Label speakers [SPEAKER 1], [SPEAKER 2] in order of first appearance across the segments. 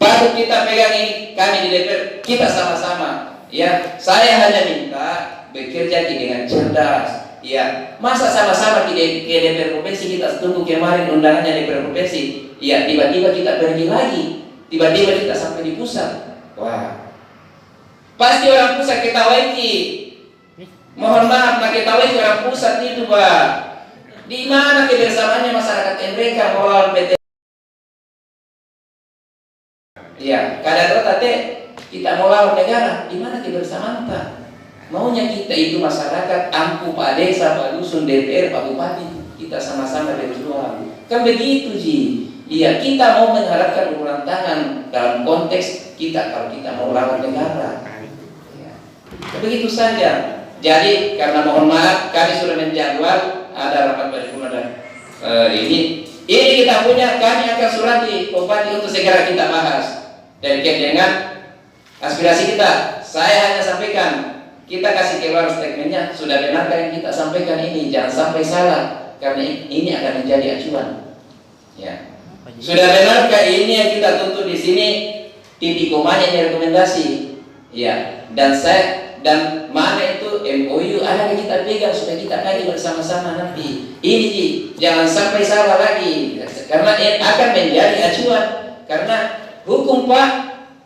[SPEAKER 1] Patut kita pegang ini, kami di DPR, kita sama-sama. Ya, saya hanya minta bekerja dengan cerdas. Ya, masa sama-sama ke DPR provinsi kita tunggu kemarin undangannya DPR provinsi. Ya, tiba-tiba kita pergi lagi. Tiba-tiba kita sampai di pusat. Wah, pasti orang pusat ketawa iki. Mohon maaf, nak ketawa iki orang pusat itu, Pak. Di mana kebersamaannya masyarakat mereka melawan PT? Ya, kadang tadi kita mau lawan negara, di mana kebersamaan Pak? Maunya kita itu masyarakat, ampu Pak Desa, Pak Dusun, DPR, Pak Bupati, kita sama-sama berjuang. Kan begitu Ji. Iya, kita mau mengharapkan uluran tangan dalam konteks kita kalau kita mau lawan negara. Ya. Begitu saja. Jadi karena mohon maaf, kami sudah menjadwal ada rapat paripurna ini kita punya, kami akan surati Bupati untuk segera kita bahas terkait dengan aspirasi kita. Saya hanya sampaikan, kita kasih keluar statementnya, sudah benarkah yang kita sampaikan ini, jangan sampai salah, karena ini akan menjadi acuan. Ya. Sudah benarkah ini yang kita tuntut di sini, titik komanya ini rekomendasi. Ya. Dan mana itu MOU ada yang kita pegang supaya kita kaji bersama-sama nanti. Ini Ji, jangan sampai salah lagi, karena ini akan menjadi acuan, karena hukum Pak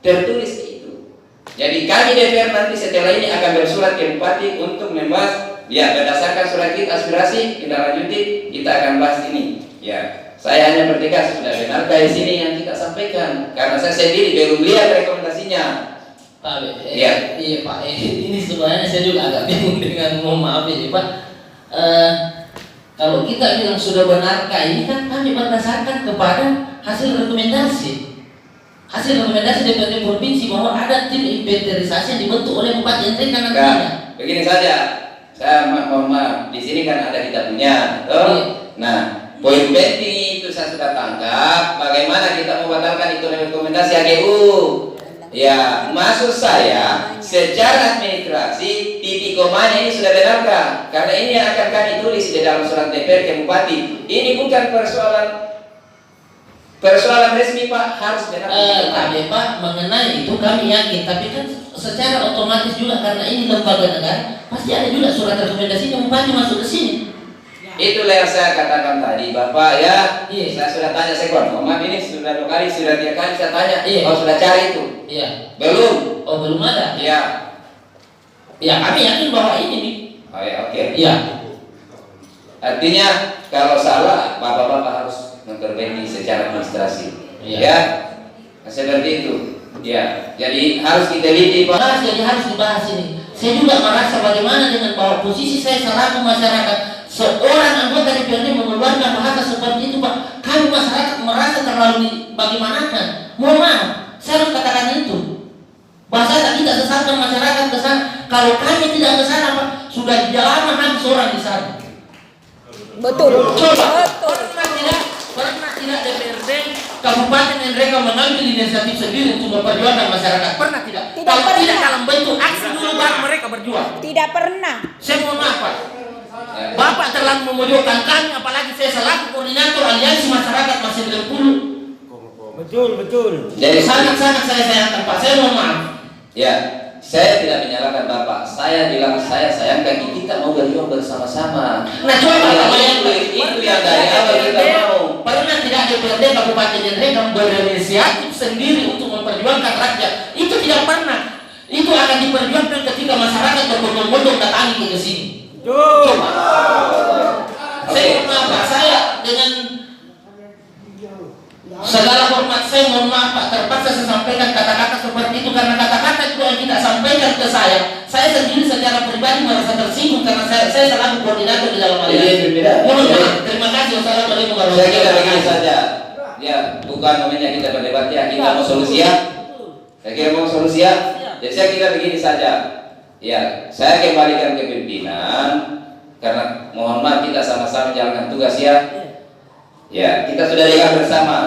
[SPEAKER 1] tertulis itu. Jadi kami DPR nanti setelah ini akan bersurat ke Bupati untuk membahas. Ya, berdasarkan surat kita aspirasi kita lanjuti, kita akan bahas ini. Ya, saya hanya bertegas sudah benarkah di sini yang kita sampaikan, karena saya sendiri belum lihat rekomendasinya.
[SPEAKER 2] Pak,
[SPEAKER 1] iya
[SPEAKER 2] Pak, ini sebenarnya saya juga agak bingung dengan, mohon maaf ini Pak. Kalau kita bilang sudah benarkah, ini kan kami berdasarkan kepada hasil rekomendasi. Hasil rekomendasi DPRD provinsi bahwa ada tim inventarisasi yang dibentuk oleh Bupati NTK nantinya.
[SPEAKER 1] Begini saja, saya mohon maaf, di sini kan ada kita punya. Nah, poin penting itu saya sudah tangkap. Bagaimana kita membatalkan itu rekomendasi AGU? Ya, maksud saya secara administrasi titik komanya ini sudah benarkah? Karena ini yang akan kami tulis di dalam surat DPR ke Bupati. Ini bukan persoalan resmi Pak, harus benar.
[SPEAKER 2] Pak, mengenai itu kami yakin, tapi kan secara otomatis juga karena ini lembaga negara, pasti ada juga surat rekomendasi yang Bupati masuk ke sini.
[SPEAKER 1] Itulah yang saya katakan tadi, Bapak ya. Saya sudah tanya sekon, Maaf ini sudah 2 kali, sudah 3 kali saya tanya. Kau sudah cari itu?
[SPEAKER 2] Iya.
[SPEAKER 1] Belum?
[SPEAKER 2] Oh, belum ada.
[SPEAKER 1] Iya.
[SPEAKER 2] Ya, kami yakin bahwa ini nih.
[SPEAKER 1] Oh ya, oke.
[SPEAKER 2] Iya.
[SPEAKER 1] Artinya kalau salah, Bapak-bapak harus memperbaiki secara administrasi.
[SPEAKER 2] Iya.
[SPEAKER 1] Ya, seperti itu. Ya, jadi harus diteliti Pak.
[SPEAKER 2] Jadi harus dibahas ini. Saya juga merasa bagaimana dengan bahwa posisi saya selaku masyarakat, seorang anggota DPRD mengeluarkan bahasa seperti itu Pak, kami masyarakat merasa terlalu bagaimanakan. Mohon maaf, saya harus katakan itu. Bahasa kita sesatkan masyarakat ke sana. Kalau kami tidak ke sana Pak, sudah lama habis orang di sana.
[SPEAKER 3] Betul.
[SPEAKER 2] Pernah tidak DPRD Kabupaten mereka mengambil inisiatif sendiri untuk memperjuangkan masyarakat? Pernah tidak? Kalau tidak dalam bentuk aksi dulu baru mereka berjuang.
[SPEAKER 3] Tidak pernah.
[SPEAKER 2] Saya mohon maaf Pak. Bapak terlalu memojokkan kami, apalagi saya selaku koordinator aliansi masyarakat masih Bengkulu.
[SPEAKER 4] Betul.
[SPEAKER 1] Jadi
[SPEAKER 2] Sangat-sangat saya sayangkan Pak. Saya mohon maaf.
[SPEAKER 1] ya, saya tidak menyalahkan Bapak. Saya bilang saya sayangkan kita mau berjuang bersama-sama.
[SPEAKER 2] Nah, coba Bapak bayangkan,
[SPEAKER 1] itu yang dari awal kita mau.
[SPEAKER 2] pernah tidak DPRD Kabupaten Nganjuk berinisiatif sendiri untuk memperjuangkan rakyat? Itu tidak pernah. Itu akan diperjuangkan ketika masyarakat berbondong-bondong datangi ke sini. Coba. Saya mohon maaf Pak, saya dengan segala hormat saya mohon maaf Pak, terpaksa saya sampaikan kata-kata seperti itu karena kata-kata itu yang tidak sampaikan ke saya sendiri secara pribadi merasa tersinggung karena saya selaku koordinator di dalam hal ini. Mohon maaf. Terima kasih. Wassalamualaikum warahmatullahi
[SPEAKER 1] Saya kira begini
[SPEAKER 2] wabarakatuh.
[SPEAKER 1] saja. Ya, bukan namanya kita berdebat ya, kita mau solusi ya. Saya kira mau solusi ya. Jadi saya kira begini saja. Ya, saya kembalikan ke pimpinan karena mohon maaf kita sama-sama menjalankan tugas ya. Ya, kita sudah dengar bersama.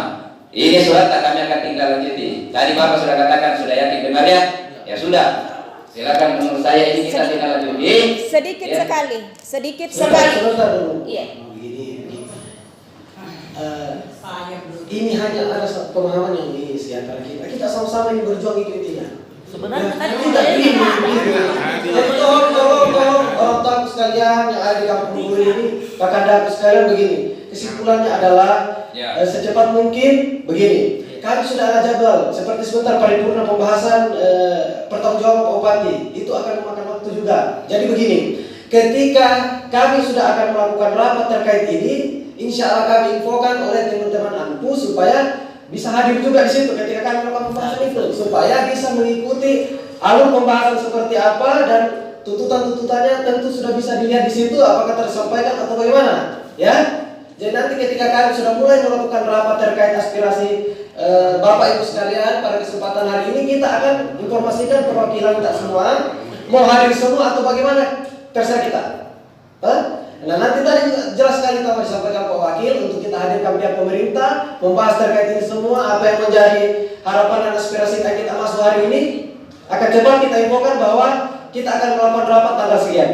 [SPEAKER 1] Ini surat kami akan tinggal lanjuti. Tadi Bapak sudah katakan sudah yakin benar ya? Ya sudah. Silakan menurut saya ini kita tinggal lanjuti.
[SPEAKER 3] Sedikit
[SPEAKER 1] Ya.
[SPEAKER 3] sedikit sekali. Iya.
[SPEAKER 4] Ini hanya ada satu pemahaman yang
[SPEAKER 5] antara kita. Kita sama-sama ini berjuang itu intinya.
[SPEAKER 2] Sebenarnya kan
[SPEAKER 5] Kita ini. Jadi tolong orang tua sekalian yang ada di kampung Buri ini, kakak sekalian begini. Kesimpulannya adalah secepat mungkin begini. Kami sudah ada jadwal seperti sebentar paripurna pembahasan pertanggungjawaban Pak Bupati. Itu akan memakan waktu juga. Jadi begini, ketika kami sudah akan melakukan rapat terkait ini, insya Allah kami infokan oleh teman-teman ANPU supaya bisa hadir juga di situ ketika kami melakukan pembahasan itu, supaya bisa mengikuti alur pembahasan seperti apa dan tuntutan-tuntutannya tentu sudah bisa dilihat di situ apakah tersampaikan atau bagaimana, ya. Jadi nanti ketika kami sudah mulai melakukan rapat terkait aspirasi Bapak Ibu sekalian pada kesempatan hari ini, kita akan informasikan perwakilan kita semua mau hadir semua atau bagaimana, terserah kita. Nah nanti tadi jelas sekali telah disampaikan Pak Wakil untuk kita hadirkan pihak pemerintah membahas terkait ini semua, apa yang menjadi harapan dan aspirasi kita masuk hari ini. Akan cepat kita infokan bahwa kita akan melakukan rapat tanggal sekian.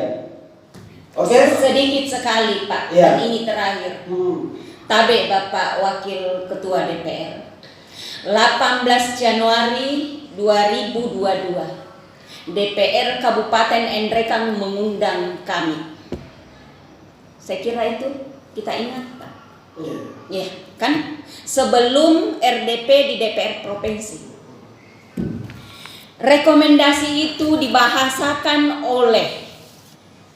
[SPEAKER 5] Oke?
[SPEAKER 3] Sedikit sekali Pak,
[SPEAKER 5] Iya.
[SPEAKER 3] dan ini terakhir. Tabe Bapak Wakil Ketua DPR. 18 Januari 2022 DPR Kabupaten Endrekang mengundang kami. Saya kira itu kita ingat Pak. Ya, kan? Sebelum RDP di DPR Provinsi. Rekomendasi itu dibahasakan oleh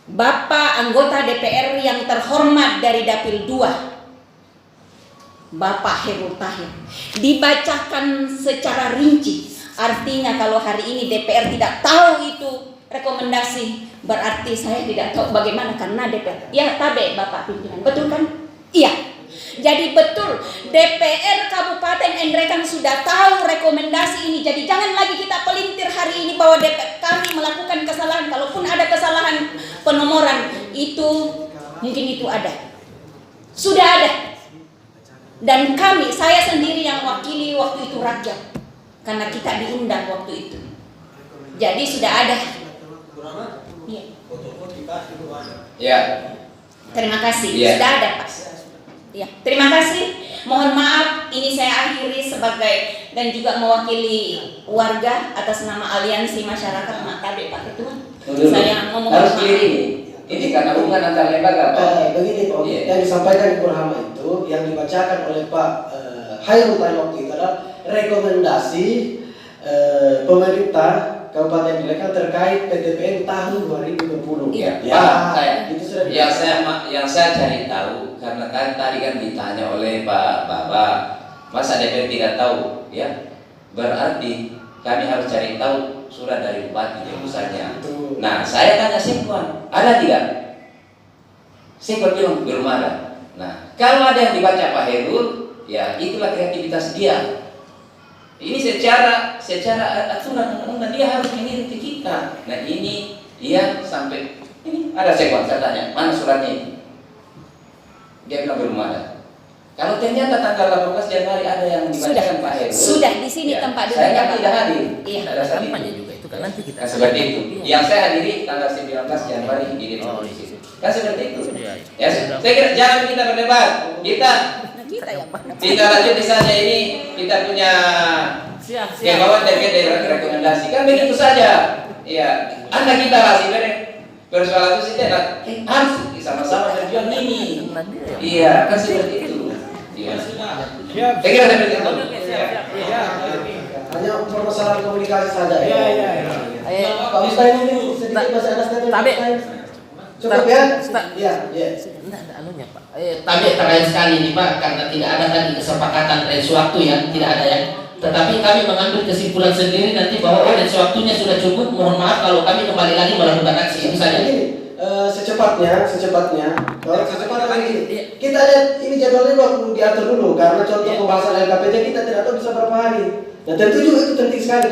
[SPEAKER 3] Bapak anggota DPR yang terhormat dari Dapil 2, Bapak Herul Tahir. Dibacakan secara rinci. Artinya kalau hari ini DPR tidak tahu itu rekomendasi, berarti saya tidak tahu bagaimana karena DPR. Ya, tabe Bapak pimpinan. Betul kan? Iya. Jadi betul DPR Kabupaten Endrekang sudah tahu rekomendasi ini. Jadi jangan lagi kita pelintir hari ini bahwa DPR kami melakukan kesalahan. Kalaupun ada kesalahan penomoran itu mungkin itu ada. Sudah ada. Dan kami, saya sendiri yang wakili waktu itu rakyat. Karena kita diundang waktu itu. Jadi sudah ada. Iya.
[SPEAKER 1] Ya.
[SPEAKER 3] Terima kasih.
[SPEAKER 1] Ya.
[SPEAKER 3] Sudah ada Pak. Ya. Terima kasih. Mohon maaf ini saya akhiri sebagai dan juga mewakili warga atas nama Aliansi Masyarakat Makabe Pak Ketua. Saya ngomong
[SPEAKER 1] harus clear ini karena hubungan antar lembaga Pak.
[SPEAKER 5] Begini Pak, yang disampaikan di Purhama itu yang dibacakan oleh Pak Hairul Tahir waktu itu adalah rekomendasi pemerintah Kabupaten Endrekang terkait PTPN tahun 2020.
[SPEAKER 1] Ya,
[SPEAKER 5] Ya,
[SPEAKER 1] Pak,
[SPEAKER 5] itu sudah
[SPEAKER 1] yang saya cari tahu karena kan tadi kan ditanya oleh Pak Baba, masa DPR tidak tahu, ya? Berarti kami harus cari tahu surat dari bupati misalnya. Nah, saya tanya Sekwan, ada tidak? Sekwan bilang belum ada. Nah, kalau ada yang dibaca Pak Herul, ya itulah kreativitas dia. Ini secara aturan undang-undang dia harus mengirim ke kita. Nah ini dia sampai ini ada Sekwan, saya tanya mana suratnya itu? Dia bilang belum ada. Kalau ternyata tanggal 18 Januari ada yang dibacakan Pak Herul,
[SPEAKER 3] sudah di sini
[SPEAKER 1] ya,
[SPEAKER 3] tempat
[SPEAKER 1] saya
[SPEAKER 3] duduknya
[SPEAKER 1] kan tidak hadir.
[SPEAKER 3] Iya.
[SPEAKER 1] Pada saat itu.
[SPEAKER 2] Kampanye juga itu kan nanti kita.
[SPEAKER 1] Kan seperti itu. Yang saya hadiri tanggal 19 Januari di Republik Indonesia. Kan seperti itu. Ya, saya kira jangan kita berdebat. Kita lanjut saja ini kita punya kemauan terkait dari rekomendasi. Kan begitu saja. Iya. Anda kita lah sebenarnya persoalan itu sih harus sama-sama berjuang ini. Iya, kan seperti itu. Iya. Saya kira seperti itu.
[SPEAKER 5] hanya permasalahan komunikasi saja. Pak Mustain ini sedikit masih ada statement.
[SPEAKER 2] Tapi
[SPEAKER 5] cukup ya? Iya, iya.
[SPEAKER 2] Anunya Pak. Tapi terakhir sekali nih Pak, karena tidak ada tadi kesepakatan dari sewaktu ya, tidak ada ya. Tetapi kami mengambil kesimpulan sendiri nanti bahwa dari sewaktunya sudah cukup. Mohon maaf kalau kami kembali lagi melakukan aksi itu saja.
[SPEAKER 5] Secepatnya ini. Kita lihat ini jadwalnya waktu diatur dulu karena contoh pembahasan LKPJ kita tidak tahu bisa berapa hari. Nah tentu juga itu penting sekali.